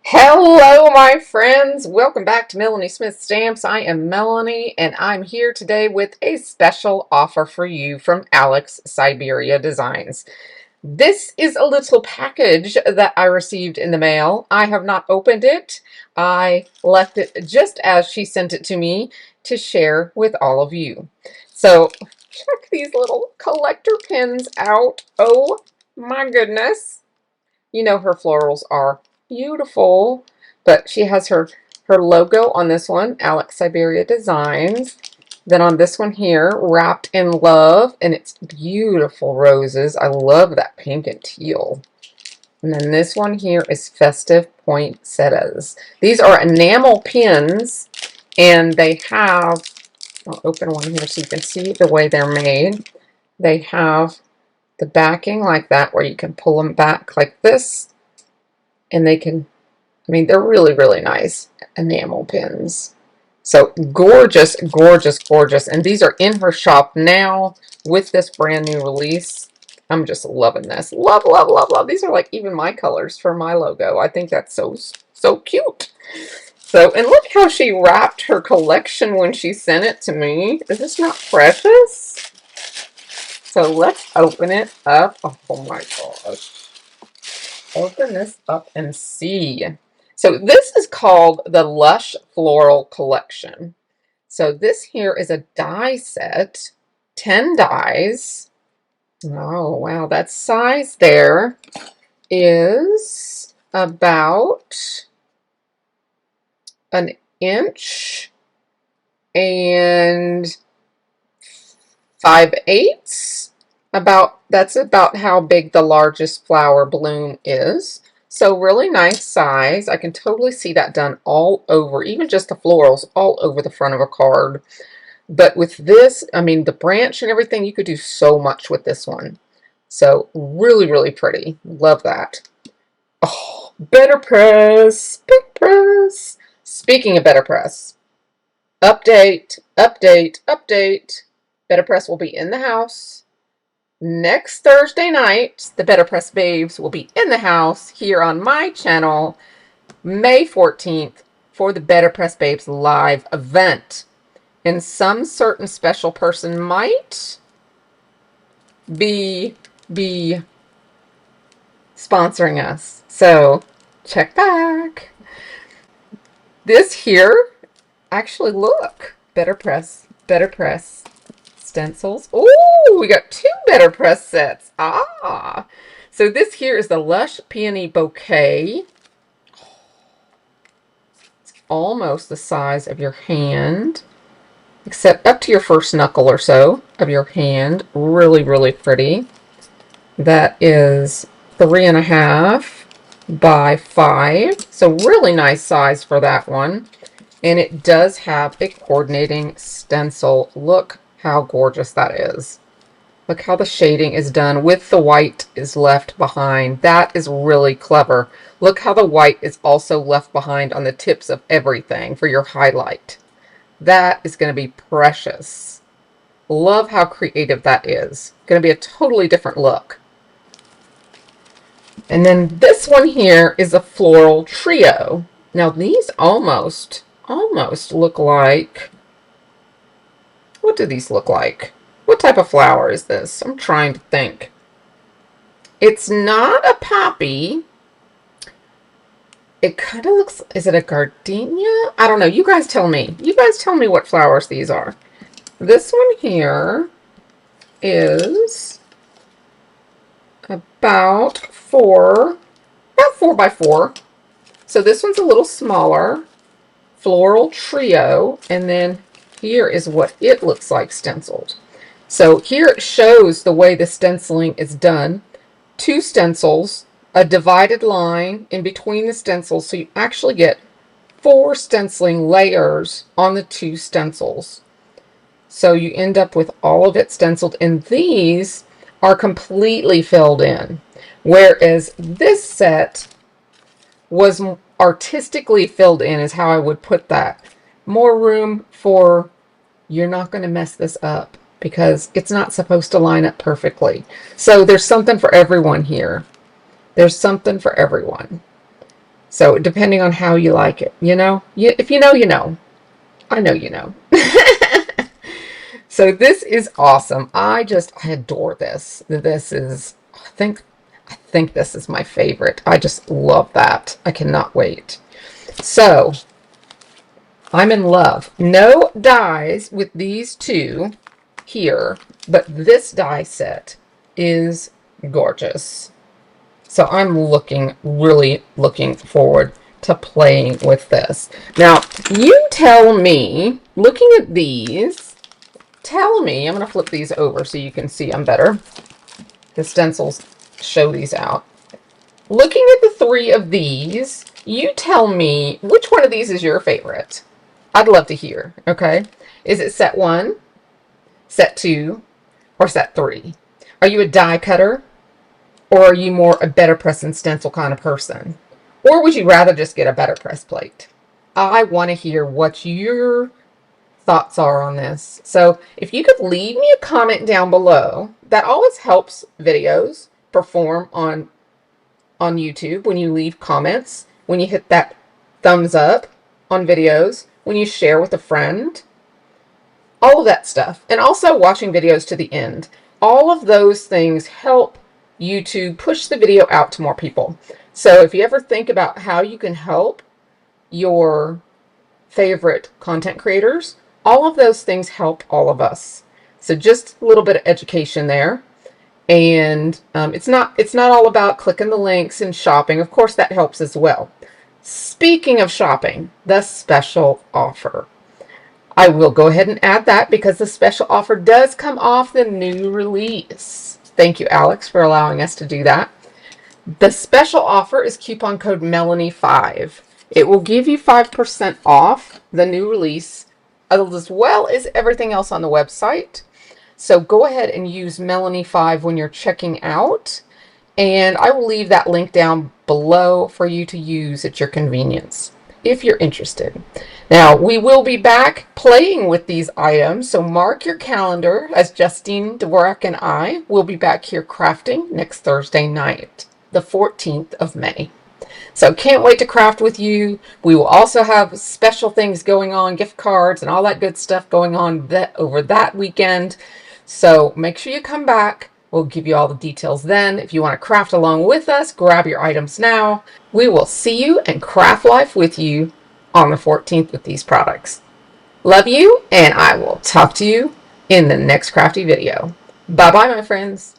Hello, my friends. Welcome back to Melanie Smith Stamps. I am Melanie, and I'm here today with a special offer for you from Alex Syberia Designs. This is a little package that I received in the mail. I have not opened it. I left it just as she sent it to me to share with all of you. So check these little collector pins out. Oh my goodness. You know her florals are beautiful, but she has her logo on this one, Alex Syberia Designs. Then on this one here, Wrapped in Love, and it's beautiful roses. I love that pink and teal. And then this one here is Festive Poinsettias. These are enamel pins, and they have, I'll open one here so you can see the way they're made. They have the backing like that, where you can pull them back like this, and they can, I mean, they're really, really nice enamel pins. So gorgeous, gorgeous, gorgeous. And these are in her shop now with this brand new release. I'm just loving this. Love, love, love, love. These are like even my colors for my logo. I think that's so cute. So, and look how she wrapped her collection when she sent it to me. Is this not precious? So let's open it up. Oh my gosh. Open this up and see. So this is called the Lush Floral Collection. So this here is a die set, 10 dies. Oh, wow, that size there is about an inch and 5/8. That's about how big the largest flower bloom is. So really nice size. I can totally see that done all over, even just the florals all over the front of a card. But with this, I mean, the branch and everything, you could do so much with this one. So really, really pretty. Love that. Oh, BetterPress, BetterPress. Speaking of BetterPress, update, update, update. BetterPress will be in the house. Next Thursday night, the BetterPress Babes will be in the house here on my channel, May 14th, for the BetterPress Babes live event. And some certain special person might be sponsoring us. So check back. This here, actually look, BetterPress stencils. Oh, we got 2 BetterPress sets. Ah, so this here is the Lush Peony Bouquet. It's almost the size of your hand, except up to your first knuckle or so of your hand. Really, really pretty. That is 3.5 by 5. So really nice size for that one. And it does have a coordinating stencil. Look how gorgeous that is. Look how the shading is done with the white is left behind. That is really clever. Look how the white is also left behind on the tips of everything for your highlight. That is going to be precious. Love how creative that is. Going to be a totally different look. And then this one here is a floral trio. Now these almost look like, what do these look like? What type of flower is this? I'm trying to think. It's not a poppy. It kind of looks, is it a gardenia? I don't know. You guys tell me. You guys tell me what flowers these are. This one here is about 4 by 4. So this one's a little smaller. Floral trio. And then here is what it looks like stenciled. So here it shows the way the stenciling is done. 2 stencils, a divided line in between the stencils, so you actually get 4 stenciling layers on the 2 stencils. So you end up with all of it stenciled, and these are completely filled in. Whereas this set was artistically filled in, is how I would put that. More room for, you're not going to mess this up, because it's not supposed to line up perfectly. So there's something for everyone here. There's something for everyone. So depending on how you like it, you know, if you know, you know. I know you know. So this is awesome. I adore this. This is, I think this is my favorite. I just love that. I cannot wait. So I'm in love. No dies with these two here, but this die set is gorgeous. So I'm really looking forward to playing with this. Now, you tell me, looking at these, tell me, I'm going to flip these over so you can see them better. The stencils show these out. Looking at the three of these, you tell me which one of these is your favorite. I'd love to hear, okay? Is it set 1, set 2, or set 3? Are you a die cutter? Or are you more a BetterPress and stencil kind of person? Or would you rather just get a BetterPress plate? I want to hear what your thoughts are on this. So if you could leave me a comment down below, that always helps videos perform on YouTube when you leave comments, when you hit that thumbs up on videos, when you share with a friend, all of that stuff. And also watching videos to the end. All of those things help YouTube push the video out to more people. So if you ever think about how you can help your favorite content creators, all of those things help all of us. So just a little bit of education there. And it's not all about clicking the links and shopping. Of course, that helps as well. Speaking of shopping, the special offer. I will go ahead and add that because the special offer does come off the new release. Thank you, Alex, for allowing us to do that. The special offer is coupon code Melanie5. It will give you 5% off the new release, as well as everything else on the website. So go ahead and use Melanie5 when you're checking out. And I will leave that link down below for you to use at your convenience, if you're interested. Now, we will be back playing with these items, so mark your calendar, as Justine, Dvorak, and I will be back here crafting next Thursday night, the 14th of May. So can't wait to craft with you. We will also have special things going on, gift cards and all that good stuff going on over that weekend. So make sure you come back. We'll give you all the details then. If you want to craft along with us, grab your items now. We will see you and craft life with you on the 14th with these products. Love you, and I will talk to you in the next crafty video. Bye-bye, my friends.